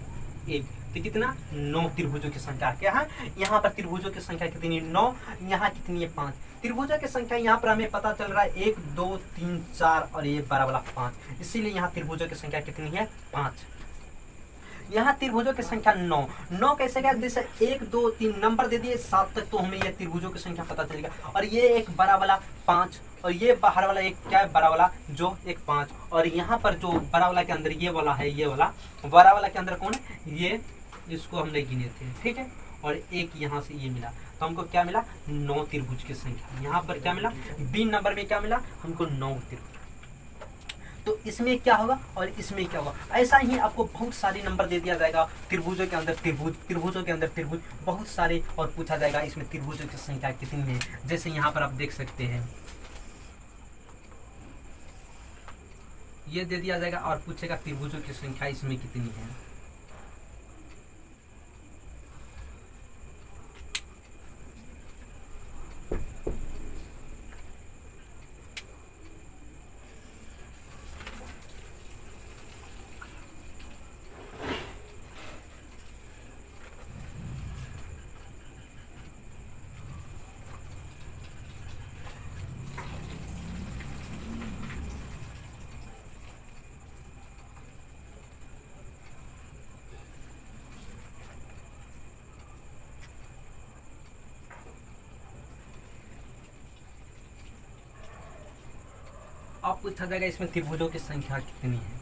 1, तो कितना 9 त्रिभुजों की संख्या क्या है। यहाँ पर त्रिभुजों की संख्या कितनी 9, यहाँ कितनी है 5। त्रिभुजों की संख्या यहाँ पर हमें पता चल रहा है 1 2 3 4 और ये 12 वाला 5, इसीलिए यहाँ त्रिभुजों की संख्या कितनी है 5। यहाँ त्रिभुजों की संख्या 9, 9 कैसे गया, जैसे 1 2 3 नंबर दे दिए 7 तक, तो हमें ये त्रिभुजों की संख्या पता चलेगा। और ये एक बड़ा वाला 5, और ये बाहर वाला एक क्या है बड़ा वाला जो एक 5, और यहाँ पर जो बड़ा वाला के अंदर ये वाला है, ये वाला बड़ा वाला के अंदर कौन है, ये इसको हमने गिने थे, ठीक है। और एक यहाँ से ये मिला, तो हमको क्या मिला 9 त्रिभुज की संख्या। यहाँ पर क्या मिला, बी नंबर में क्या मिला हमको 9 त्रिभुज। तो इसमें क्या होगा और इसमें क्या होगा, ऐसा ही आपको बहुत सारे नंबर दे दिया जाएगा, त्रिभुजों के अंदर त्रिभुज, त्रिभुजों के अंदर त्रिभुज बहुत सारे, और पूछा जाएगा इसमें त्रिभुजों की संख्या कितनी है। जैसे यहाँ पर आप देख सकते हैं ये दे दिया जाएगा और पूछेगा त्रिभुजों की संख्या इसमें कितनी है। अब पूछा जाएगा इसमें त्रिभुजों की संख्या कितनी है।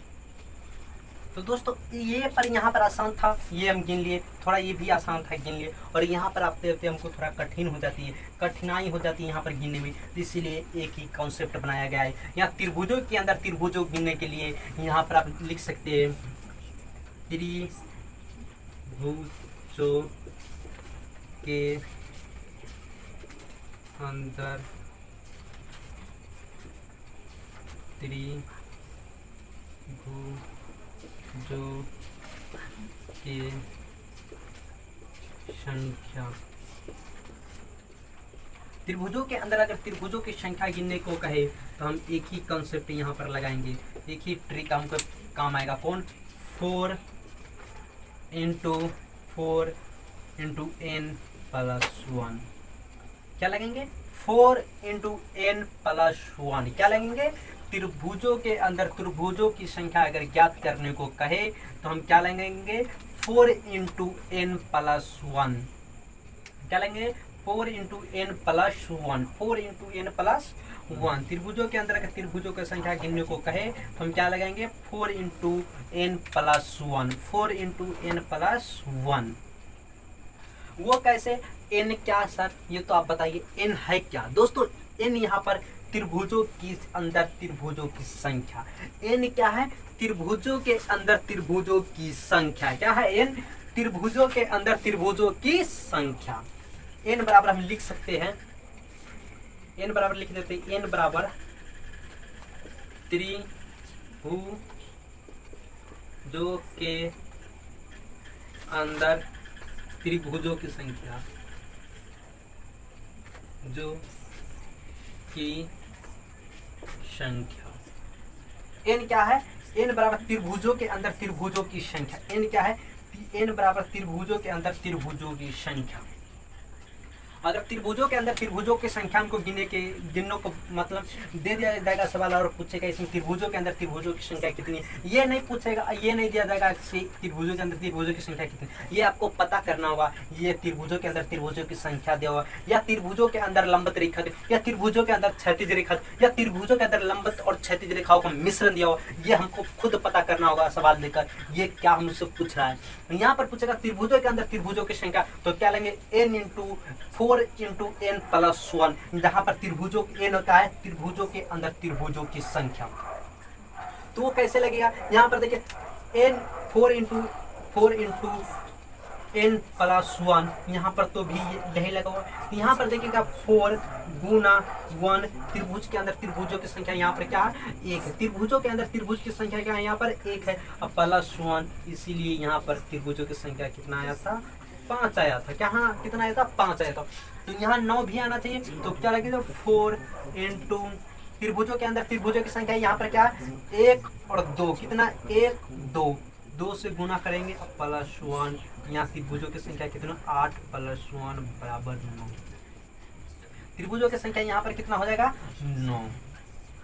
तो दोस्तों ये पर यहाँ पर आसान था, ये हम गिन लिए, थोड़ा ये भी आसान था गिन लिए, और यहाँ पर आप देखते हमको थोड़ा कठिन हो जाती है, कठिनाई हो जाती है यहाँ पर गिनने में, इसीलिए एक ही कॉन्सेप्ट बनाया गया है। यहाँ त्रिभुजों के अंदर त्रिभुजों गिनने के लिए यहाँ पर आप लिख सकते हैं त्रिभुजों के अंदर त्रिभुजों की संख्या। त्रिभुजों के अंदर अगर त्रिभुजों की संख्या गिनने को कहे तो हम एक ही कॉन्सेप्ट यहाँ पर लगाएंगे, एक ही ट्रिक हमको काम आएगा, कौन 4 × 4 × n + 1। क्या लगेंगे 4 × n + 1, क्या लगेंगे त्रिभुजों के अंदर त्रिभुजों की संख्या अगर ज्ञात करने को कहे तो हम क्या लगेंगे 4 × n + 1, क्या लेंगे 4 × n + 1, 4 × n + 1। त्रिभुजों के अंदर अगर त्रिभुजों की संख्या गिनने को कहे तो हम क्या लगाएंगे 4 × n + 1, 4 × n + 1। वो कैसे, n क्या सर, ये तो आप बताइए n है क्या। दोस्तों n यहाँ पर त्रिभुजों की अंदर त्रिभुजों की संख्या, n क्या है त्रिभुजों के अंदर त्रिभुजों की संख्या, क्या है n त्रिभुजों के अंदर त्रिभुजों की संख्या। n बराबर हम लिख सकते हैं, n बराबर लिख देते हैं, n बराबर त्रिभुजों के अंदर त्रिभुजों की संख्या जो की संख्या। n क्या है, n बराबर त्रिभुजों के अंदर त्रिभुजों की संख्या, n क्या है n बराबर त्रिभुजों के अंदर त्रिभुजों की संख्या। अगर त्रिभुजों के अंदर त्रिभुजों की संख्या को गिनने को मतलब दे दिया जाएगा सवाल और पूछेगा इसमें त्रिभुजों के अंदर त्रिभुजों की संख्या कितनी है, ये नहीं पूछेगा, ये नहीं दिया जाएगा कि त्रिभुजों के अंदर त्रिभुजों की संख्या कितनी, ये आपको पता करना होगा। ये त्रिभुजों के अंदर त्रिभुजों की संख्या दिया हुआ, या त्रिभुजों के अंदर लंबवत रेखा, या त्रिभुजों के अंदर क्षैतिज रेखा, या त्रिभुजों के अंदर लंबवत और क्षैतिज रेखाओं का मिश्रण दिया हुआ, ये हमको खुद पता करना होगा सवाल देकर ये क्या हमसे पूछ रहा है। यहाँ पर पूछेगा त्रिभुजों के अंदर त्रिभुजों की संख्या, तो क्या लेंगे n × 4 × n + 1, जहां पर त्रिभुजों n होता है त्रिभुजों के अंदर त्रिभुजों की संख्या। तो वो कैसे लगेगा, यहाँ पर देखिए n 4 × n + 1, यहाँ पर तो भी यही लगा हुआ। यहाँ पर देखिएगा 4 × 1, त्रिभुज के अंदर त्रिभुजों की संख्या यहाँ पर क्या है 1 है, त्रिभुजों के अंदर त्रिभुज की संख्या क्या है यहाँ पर 1 है, अब +1, इसीलिए यहाँ पर त्रिभुजों की संख्या कितना आया था 5 आया था। क्या हाँ कितना आया था 5 आया था, तो यहाँ 9 भी आना चाहिए, तो क्या लगेगा 4 × त्रिभुजों के अंदर त्रिभुजों की संख्या यहाँ पर क्या है 1 और 2, कितना 1 2 से गुना करेंगे +1, यहाँ त्रिभुजों की संख्या कितना 8 + 1 = 9, त्रिभुजों की संख्या यहाँ पर कितना हो जाएगा 9।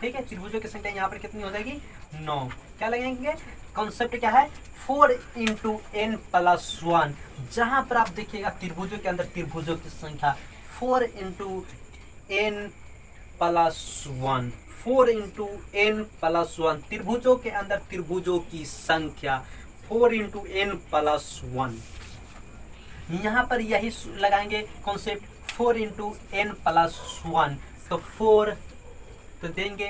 ठीक है, त्रिभुजों की संख्या यहाँ पर कितनी हो जाएगी 9। क्या लगेंगे, कॉन्सेप्ट क्या है 4 × n + 1, जहां पर आप देखिएगा त्रिभुजों के अंदर त्रिभुजों की संख्या 4 × n + 1, 4 × n + 1, त्रिभुजों के अंदर त्रिभुजों की संख्या 4 × n + 1। यहाँ पर यही लगाएंगे कॉन्सेप्ट 4 × n + 1, तो 4 तो देंगे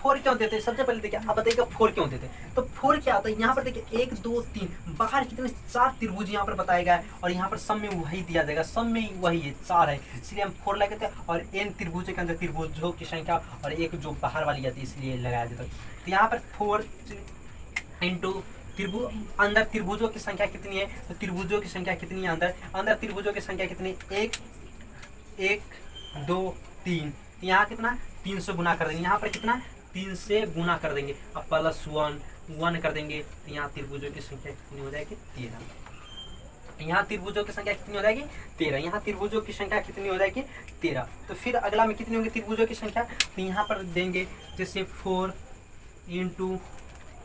4 क्यों देते हैं, सबसे पहले देखिए अब बताइएगा 4 क्यों देते हैं, तो 4 क्या होता है, यहाँ पर देखिए 1 2 3 बाहर कितने 4 त्रिभुज यहाँ पर बताया गया है, और यहाँ पर सब में वही दिया जाएगा, सब में वही है 4 है, इसलिए हम 4 लगाते हैं, और n त्रिभुज के अंदर त्रिभुजों की संख्या और एक जो बाहर वाली आती है इसलिए लगाया जाता है। तो यहाँ पर 4 × अंदर त्रिभुजों की संख्या कितनी है, तो त्रिभुजों की संख्या कितनी है अंदर त्रिभुजों की संख्या कितनी 1 2 3, यहाँ कितना 3 से गुना कर देंगे, यहाँ पर कितना 3 से गुना कर देंगे, अब +1 कर देंगे, तो यहाँ त्रिभुजों की संख्या कितनी हो जाएगी 13, यहाँ त्रिभुजों की संख्या कितनी हो जाएगी 13, यहाँ त्रिभुजों की संख्या कितनी हो जाएगी 13। तो फिर अगला में कितनी होगी त्रिभुजों की संख्या, तो यहाँ पर देंगे जैसे 4 ×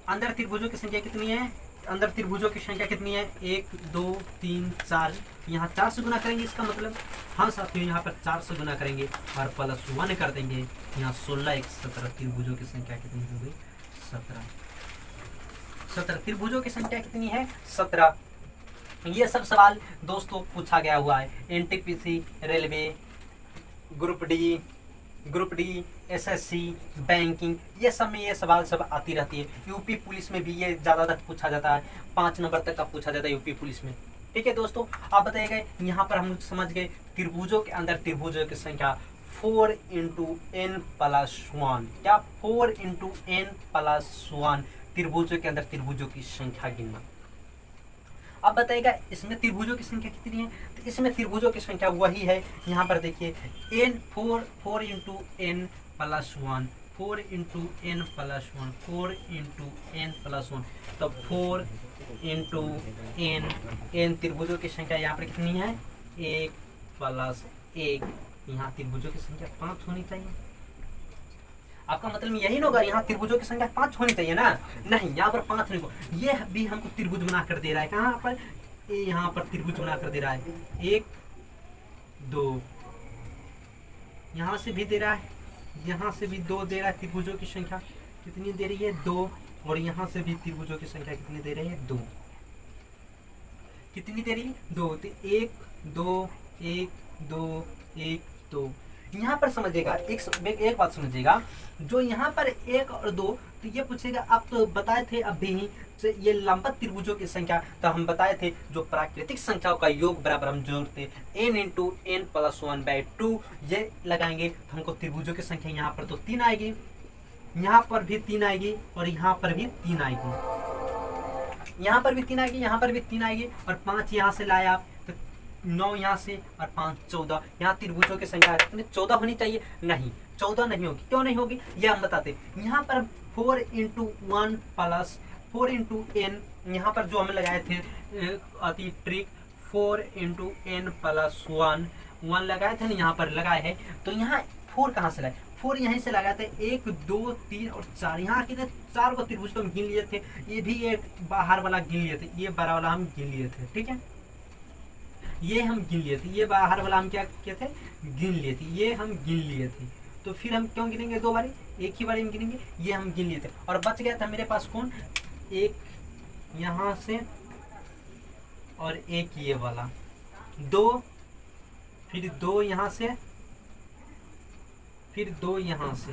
अंदर त्रिभुजों की संख्या कितनी है, अंदर त्रिभुजों की संख्या कितनी है 1 2 3 4, यहाँ 4 से गुना करेंगे, इसका मतलब हाँ साथियों यहाँ पर 4 से गुना करेंगे और +1 कर देंगे, यहाँ 16 1 17, त्रिभुजों की संख्या कितनी हो गई 17 त्रिभुजों की संख्या कितनी है 17। ये सब सवाल दोस्तों पूछा गया हुआ है NTPC, railway, group D SSC, banking, ये सब में ये सवाल सब आती रहती है। यूपी पुलिस में भी ये ज़्यादातर पूछा जाता है, 5 नंबर तक का पूछा जाता है यूपी पुलिस में। ठीक है दोस्तों, आप बताइएगा यहाँ पर हम समझ गए त्रिभुजों के अंदर त्रिभुजों की संख्या 4 × n + 1, क्या 4 × n + 1, त्रिभुजों के अंदर त्रिभुजों की संख्या गिनना। अब बताइएगा इसमें त्रिभुजों की संख्या कितनी है, तो इसमें त्रिभुजों की संख्या वही है, यहाँ पर देखिए 4 × n + 1, 4 × n + 1, 4 × n + 1, तो 4 × n त्रिभुजों की संख्या यहाँ पर कितनी है 1 + 1, यहाँ त्रिभुजों की संख्या 5 होनी चाहिए। आपका मतलब यही ना होगा यहाँ त्रिभुजों की संख्या 5 होनी चाहिए ना, नहीं यहाँ पर 5 नहीं हो, ये भी हमको त्रिभुज बना कर दे रहा है, कहाँ पर यहाँ पर त्रिभुज बना कर दे रहा है 1 2, यहाँ से भी दे रहा है, यहाँ से भी 2 दे रहा है, त्रिभुजों की संख्या कितनी दे रही है 2, और यहाँ से भी त्रिभुजों की संख्या कितनी दे रही है 2, कितनी दे रही है 2, तो 1 2 1 2 1 2। यहाँ पर समझिएगा एक बात समझिएगा, जो यहाँ पर 1 और 2, तो ये पूछेगा आप तो बताए थे अभी ही ये लंबवत त्रिभुजों की संख्या, तो हम बताए थे जो प्राकृतिक संख्याओं का योग बराबर हम जोड़ते n × n + 1/2, ये लगाएंगे तो हमको त्रिभुजों की संख्या यहाँ पर तो 3 आएगी, यहाँ पर भी 3 आएगी, और यहाँ पर भी 3 आएगी, यहाँ पर भी 3 आएगी, यहाँ पर भी 3 आएगी, और 5 यहाँ से लाए आप तो 9 यहाँ से, और 5 14, यहाँ त्रिभुजों की संख्या कितनी 14 होनी चाहिए, नहीं 14 नहीं होगी, क्यों नहीं होगी ये हम बताते। यहाँ पर 4 × 1 + 4 × n, यहाँ पर जो हम लगाए थे अति ट्रिक 4 × n + 1, 1 लगाए थे ना, यहाँ पर लगाए है, तो यहाँ 4 कहाँ से लाए, 4 यहीं से लगाए थे, 1 2 3 और 4, यहाँ कितने 4 को त्रिभुज तो हम गिन लिए थे, ये भी एक बाहर वाला गिन लिए थे, ये बड़ा वाला हम गिन लिए थे, ठीक है, ये हम गिन लिए थे, ये बाहर वाला हम क्या किए थे, गिन लिए थे, ये हम गिन लिए थे, तो फिर हम क्यों गिनेंगे 2 बारी, एक ही बारी में गिनेंगे, ये हम गिन लिए थे, और बच गया था मेरे पास कौन, एक यहाँ से और एक ये वाला, 2, फिर 2 यहाँ से, फिर 2 यहाँ से,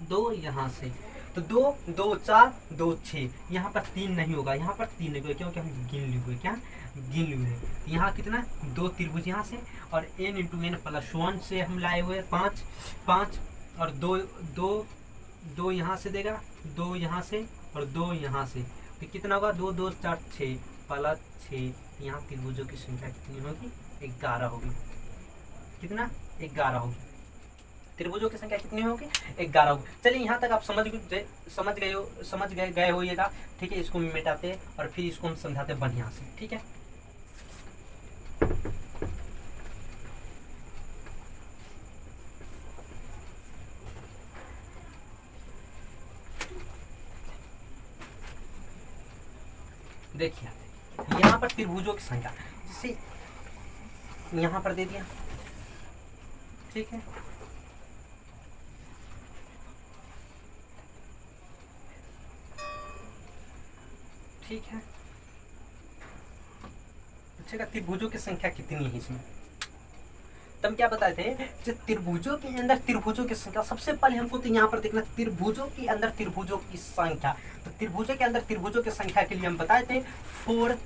2 यहाँ से, तो 2 2 4 2 6, यहाँ पर 3 नहीं होगा, यहाँ पर 3 नहीं होगा, क्योंकि हम गिन लिए हुए, क्या गिन लिए हुए, यहाँ कितना 2 त्रिभुज यहाँ से, और n इंटू एन प्लस 1 से हम लाए हुए 5 5, और 2 2 2 यहाँ से देगा, 2 यहाँ से और 2 यहाँ से, तो कितना होगा 2 2 4 6 प्लस 6, यहाँ त्रिभुजों की संख्या कितनी होगी, 11 होगी, कितना 11 होगी, त्रिभुजों की संख्या कितनी होगी, 11 होगी। चलिए यहाँ तक आप समझ गए होइएगा, ठीक है, इसको मिटाते और फिर इसको हम समझाते बढ़िया से, ठीक है। देखिए यहाँ पर त्रिभुजों की संख्या, जैसे यहाँ पर दे दिया, ठीक है, ठीक है, पूछेगा त्रिभुजों की संख्या कितनी है इसमें, तब क्या बताए थे, जो त्रिभुजों के अंदर त्रिभुजों की संख्या, सबसे पहले हमको तो यहाँ पर देखना त्रिभुजों के अंदर त्रिभुजों की संख्या, तो त्रिभुजों के अंदर त्रिभुजों की संख्या के लिए हम बताए थे 4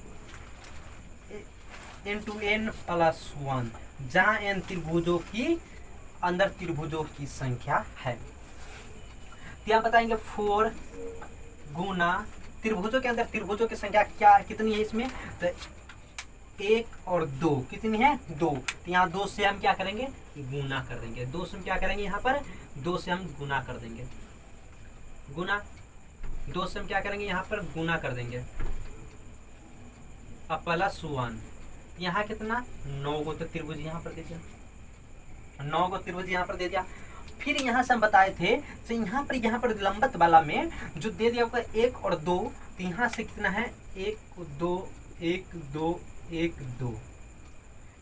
इंटू n प्लस 1, जहाँ n त्रिभुजों की अंदर त्रिभुजों की संख्या है, तो यहाँ बताएंगे 4 गुना त्रिभुजों के अंदर त्रिभुजों की संख्या क्या कितनी है इसमें, तो 1 और 2 कितनी है 2, तो यहाँ 2 से हम क्या करेंगे गुना कर देंगे, 2 से हम क्या करेंगे, यहाँ पर 2 से हम गुना कर देंगे, गुना 2 से हम क्या करेंगे, यहाँ पर गुना कर देंगे, अब प्लस 1, यहाँ कितना 9 को तो त्रिभुज यहाँ पर दे दिया, 9 को त्रिभुज यहाँ पर दे दिया, फिर यहाँ से हम बताए थे, तो यहाँ पर लंबत वाला में जो दे दिया होगा 1 और 2, तो यहाँ से कितना है 1 2 1 2 1 2,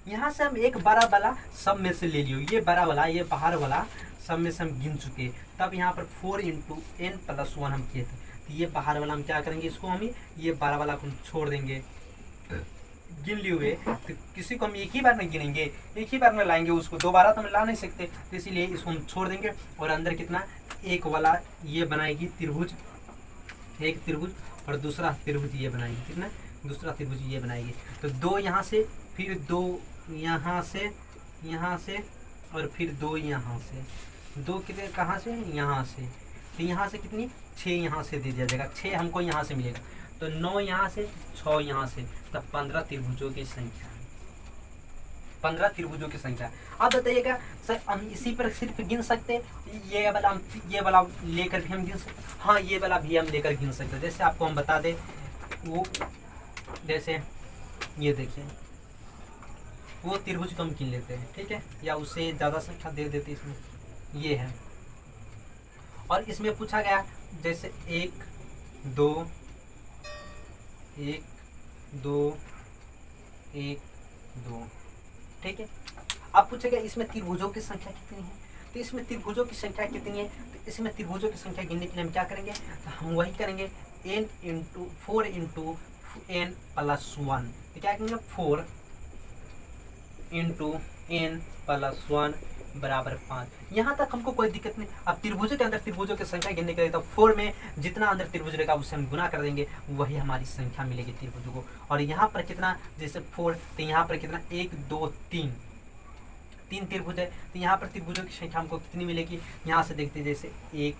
यहाँ से हम एक बड़ा वाला सब में से ले लियो, ये बड़ा वाला ये बाहर वाला सब में से हम गिन चुके, तब यहाँ पर 4 इंटू n प्लस 1 हम किए थे, तो ये बाहर वाला हम क्या करेंगे, इसको हम ये बड़ा वाला को हम छोड़ देंगे, गिन लिए हुए, तो किसी को हम एक ही बार नहीं गिनेंगे, एक ही बार में लाएंगे उसको, दोबारा तो हम ला नहीं सकते, तो इसीलिए इसको हम छोड़ देंगे, और अंदर कितना एक वाला ये बनाएगी त्रिभुज, एक त्रिभुज, और दूसरा त्रिभुज ये बनाएगी, कितना दूसरा त्रिभुज ये बनाएगी, तो 2 यहाँ से, फिर 2 यहाँ से और फिर 2 यहाँ से, 2 कितने कहाँ से यहाँ से, तो यहाँ से कितनी 6 यहाँ से दे दिया जाएगा, 6 हमको यहाँ से मिलेगा, तो 9 यहाँ से 6 यहाँ से, तब 15 त्रिभुजों की संख्या, 15 त्रिभुजों की संख्या। अब बताइएगा सर हम इसी पर सिर्फ गिन सकते, ये वाला लेकर भी हम गिन सकते, हाँ ये वाला भी हम लेकर गिन सकते, जैसे आपको हम बता दें, वो जैसे ये देखिए वो त्रिभुज को हम गिन लेते हैं, ठीक है, या उससे ज़्यादा संख्या दे देते इसमें, ये है, और इसमें पूछा गया जैसे 1 2 1 2 1 2, ठीक है। अब पूछेगा इसमें त्रिभुजों की संख्या कितनी है, तो इसमें त्रिभुजों की संख्या कितनी है, तो इसमें त्रिभुजों की संख्या गिनने के लिए हम क्या करेंगे, तो हम वही करेंगे 4 इंटू n प्लस 1, तो क्या करेंगे 4 इंटू n प्लस 1 बराबर 5, यहाँ तक हमको कोई दिक्कत नहीं। अब त्रिभुजों के अंदर त्रिभुजों की संख्या गिनने के लिए तो 4 में जितना अंदर त्रिभुज रहेगा उससे हम गुना कर देंगे, वही हमारी संख्या मिलेगी त्रिभुजों को, और यहाँ पर कितना जैसे 4, तो यहाँ पर कितना 1 2 3 त्रिभुज है, तो यहाँ पर त्रिभुजों की संख्या हमको कितनी मिलेगी, यहाँ से देखते हैं, जैसे 1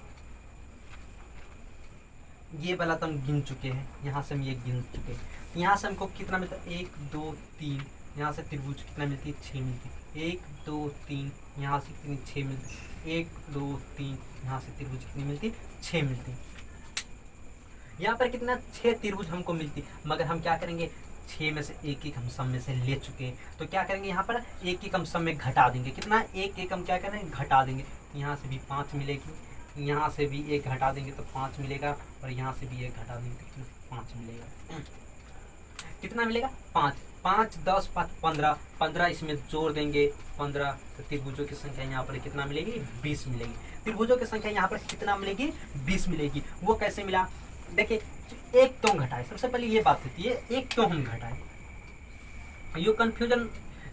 ये वाला तो हम गिन चुके हैं, यहाँ से हम ये गिन चुके हैं, यहाँ से हमको कितना मिलता है 1 2 3, यहाँ से त्रिभुज कितना मिलती है 6 मिलती है, 1 2 3 यहाँ से कितनी 6 मिलती है, 1 2 3 यहाँ से त्रिभुज कितनी मिलती है 6 मिलती है, यहाँ पर कितना 6 त्रिभुज हमको मिलती, मगर हम क्या करेंगे 6 में से एक एकम सम में से ले चुके हैं। तो क्या करेंगे यहाँ पर एक एकम सम में घटा देंगे, कितना एक एकम क्या करेंगे घटा देंगे। यहाँ से भी 5 मिलेगी, यहाँ से भी एक घटा देंगे तो 5 मिलेगा, और यहाँ से भी एक घटा देंगे तो 5 मिलेगा। कितना मिलेगा 5, 5 10 5 15, 15 इसमें जोड़ देंगे 15, तो त्रिभुजों की संख्या यहाँ पर कितना मिलेगी 20 मिलेगी। त्रिभुजों की संख्या यहाँ पर कितना मिलेगी 20 मिलेगी। वो कैसे मिला, देखिए एक क्यों घटाए, सबसे पहले ये बात होती है एक क्यों हम घटाए। ये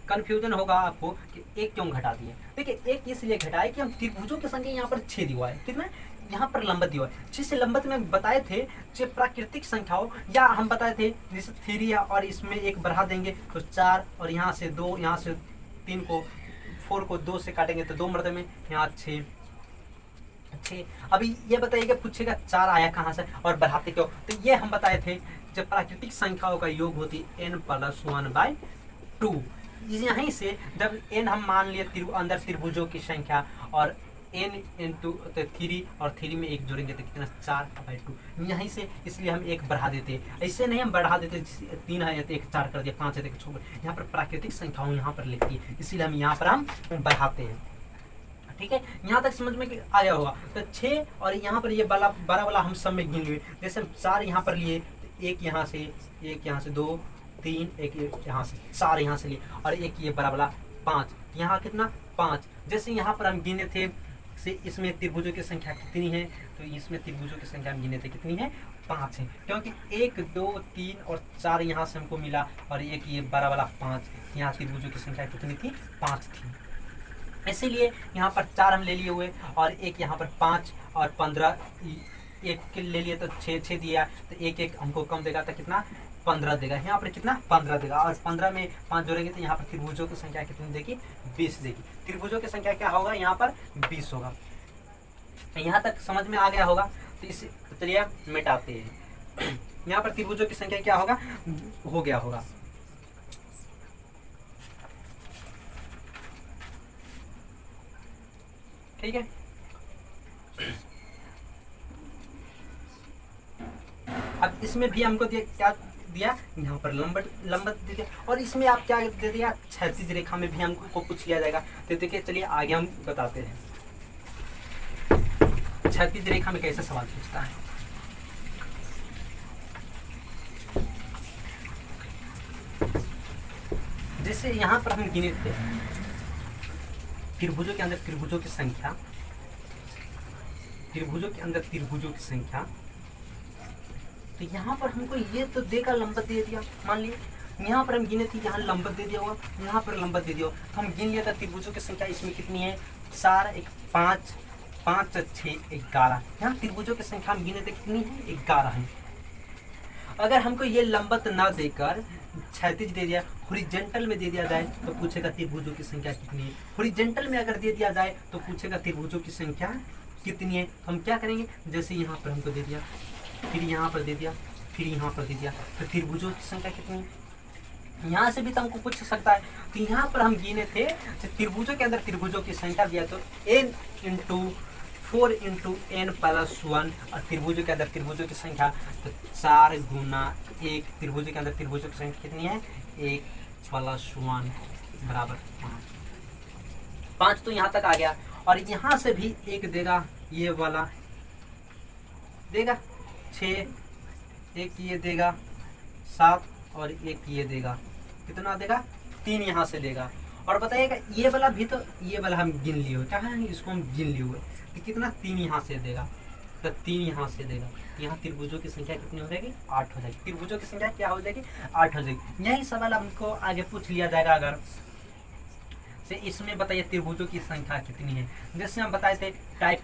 कंफ्यूजन होगा आपको कि एक क्यों घटा दिए। देखिए एक इसलिए घटाए कि हम त्रिभुजों की संख्या यहाँ पर 6 दिया है, कितना यहाँ पर लंबत दिया है। जिससे लंबत में बताए थे जो प्राकृतिक संख्याओं, या हम बताए थे जैसे 3 है और इसमें एक बढ़ा देंगे तो 4, और यहाँ से 2, यहाँ से 3 को 4 को 2 से काटेंगे तो 2 मर्द में यहाँ 6। अभी ये बताइएगा पूछेगा 4 आया कहाँ से और बढ़ाते क्यों, तो ये हम बताए थे जब प्राकृतिक संख्याओं का योग होती n+1/2। यहीं से जब n हम मान लिए अंदर त्रिभुजों की संख्या, और n इंटू 3 और 3 में एक जोड़ेंगे तो कितना 4/2 यहीं से, इसलिए हम एक बढ़ा देते हैं। ऐसे नहीं हम बढ़ा देते 3 है तो एक 4 कर दिया, 5 है तो एक 6। यहाँ पर प्राकृतिक संख्याओं यहाँ पर लिखती है, इसीलिए हम यहाँ पर हम बढ़ाते हैं। ठीक है, यहाँ तक समझ में आया होगा। तो 6 और यहाँ पर ये बड़ा वाला हम सब में गिन लिए, जैसे हम 4 यहाँ पर लिए, एक यहाँ से 2 3, एक यहाँ से 4 यहाँ से लिए, और एक ये बड़ा वाला 5, यहाँ कितना 5। जैसे यहाँ पर हम गिने थे से इसमें त्रिभुजों की संख्या कितनी है, तो इसमें त्रिभुजों की संख्या हम गिने थे कितनी है 5 है, क्योंकि 1 2 3 और 4 यहाँ से हमको मिला, और एक ये बड़ा वाला 5, यहाँ त्रिभुजों की संख्या कितनी थी 5 थी। इसीलिए यहाँ पर 4 हम ले लिए हुए, और एक यहाँ पर 5 और 15 एक ले लिए तो 6 दिया, तो एक हमको कम देगा तो कितना 15 देगा। यहाँ पर कितना 15 देगा, और 15 में 5 जोड़ेंगे तो यहाँ पर त्रिभुजों की संख्या कितनी देगी 20 देगी। त्रिभुजों की संख्या क्या होगा यहाँ पर 20 होगा। यहाँ तक समझ में आ गया होगा। तो इस चलिए मिटाते हैं। यहाँ पर त्रिभुजों की संख्या क्या होगा हो गया होगा। ठीक है, अब इसमें भी हमको क्या दिया, यहाँ पर लंबत दे दिया, और इसमें आप क्या दे दिया क्षैतिज रेखा में भी हमको पूछ लिया जाएगा। तो देखिए चलिए आगे हम बताते हैं क्षैतिज रेखा में कैसे सवाल पूछता है। जैसे यहाँ पर हम गिने थे त्रिभुजों के अंदर त्रिभुजों की संख्या, तो यहाँ पर हमको ये तो देगा लंबत दे दिया। मान लिए यहाँ पर हम गिने थे, यहाँ लंबत दे दिया हुआ, यहाँ पर लंबत दे दिया। तो हम गिन लिया था त्रिभुजों की संख्या इसमें कितनी है 4 1 5 5 6 11। यहाँ त्रिभुजों की संख्या हम गिने थे कितनी है 11 है। अगर हमको ये लंबत ना देकर क्षैतिज दे दिया, हॉरिजॉन्टल में दे दिया जाए तो पूछेगा त्रिभुजों की संख्या कितनी है। हॉरिजॉन्टल में अगर दे दिया जाए तो पूछेगा त्रिभुजों की संख्या कितनी है। हम क्या करेंगे, जैसे यहाँ पर हमको दे दिया, फिर यहाँ पर दे दिया, फिर यहाँ पर दे दिया, तो त्रिभुजों की संख्या कितनी है। यहाँ से भी तो हमको पूछ सकता है। तो यहाँ पर हम गिने थे त्रिभुजों के अंदर त्रिभुजों की संख्या दिया तो n इंटू 4 इंटू n+1, और त्रिभुजों के अंदर त्रिभुजों की संख्या तो 4 गुना 1। त्रिभुजों के अंदर त्रिभुजों की संख्या कितनी है 1+1 बराबर 5। तो यहाँ तक आ गया, और यहाँ से भी एक देगा, ये वाला देगा 6, एक ये देगा 7, और एक ये देगा कितना देगा 3 यहाँ से देगा। और बताइएगा ये वाला भी, तो ये वाला हम गिन लिए हुए, क्या है इसको हम गिन लिए हुए, तो कितना 3 यहाँ से देगा, तो 3 यहाँ से देगा। यहाँ त्रिभुजों की संख्या कितनी हो जाएगी 8 हो जाएगी। त्रिभुजों की संख्या क्या हो जाएगी 8 हो जाएगी। यही सवाल हमको आगे पूछ लिया जाएगा। अगर से इसमें बताइए त्रिभुजों की संख्या कितनी है। जैसे हम बताए थे टाइप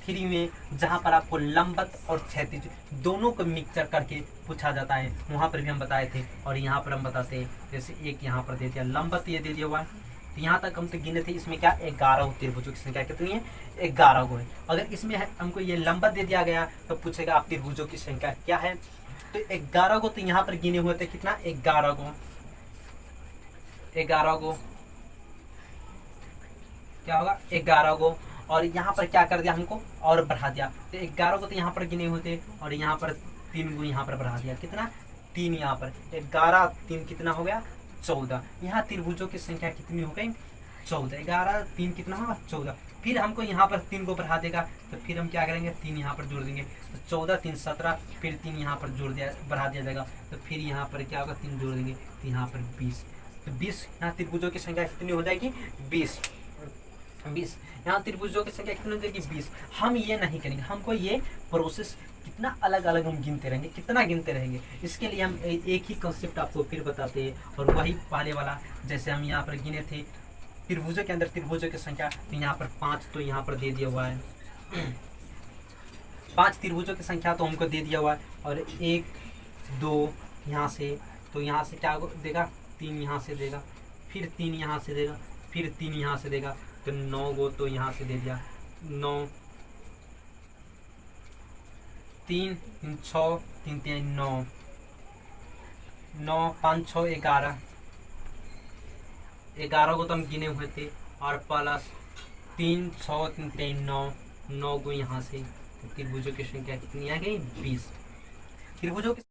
3 में, जहाँ पर आपको लंबत और क्षैतिज दोनों को मिक्सचर करके पूछा जाता है, वहाँ पर भी हम बताए थे। और यहाँ पर हम बताते हैं, जैसे एक यहाँ पर दे दिया लंबत, ये दे दिया हुआ है, तो यहाँ तक हम तो गिने थे। इसमें क्या 11 त्रिभुजों की संख्या कितनी है 11 गो है। अगर इसमें हमको ये लंबत दे दिया गया तो पूछेगा आप त्रिभुजों की संख्या क्या है, तो 11 गो। तो यहाँ पर गिने हुए थे कितना 11 गो, 11 गो क्या होगा 11 गो। और यहाँ पर क्या कर दिया हमको और बढ़ा दिया, तो 11 को तो यहाँ पर गिने होते, और यहाँ पर 3 गो यहाँ पर बढ़ा दिया, कितना 3 यहाँ पर 11 3 कितना हो गया 14। यहाँ त्रिभुजों की संख्या कितनी हो गई 14। 11 3 कितना होगा 14। फिर हमको यहाँ पर 3 को बढ़ा देगा तो फिर हम क्या करेंगे 3 यहाँ पर जोड़ देंगे तो 14 3 17, फिर 3 यहाँ पर जोड़ दिया बढ़ा दिया जाएगा तो फिर यहाँ पर क्या होगा 3 जोड़ देंगे तो यहाँ पर 20। तो 20 यहाँ त्रिभुजों की संख्या कितनी हो जाएगी 20। 20 यहाँ त्रिभुजों की संख्या कितनी हो जाएगी 20। हम ये नहीं करेंगे, हमको ये प्रोसेस कितना अलग अलग हम गिनते रहेंगे, कितना गिनते रहेंगे। इसके लिए हम एक ही कंसेप्ट आपको फिर बताते हैं और वही पहले वाला जैसे हम यहाँ पर गिने थे त्रिभुजों के अंदर त्रिभुजों की संख्या, तो यहाँ पर 5 तो यहाँ पर दे दिया हुआ है 5 त्रिभुजों की संख्या तो हमको दे दिया हुआ है और 1 2 यहाँ से, तो यहाँ से क्या देगा 3 यहाँ से देगा, फिर 3 यहाँ से देगा, फिर 3 यहाँ से देगा तो 9 गो तो यहाँ से दे दिया 9 3 6 3 3 9 9 5 6 11 11 को तो हम गिने हुए थे और प्लस 3 6 3 3 9 9 को यहाँ से, त्रिभुजों की संख्या कितनी आ गई 20। त्रिभुजों की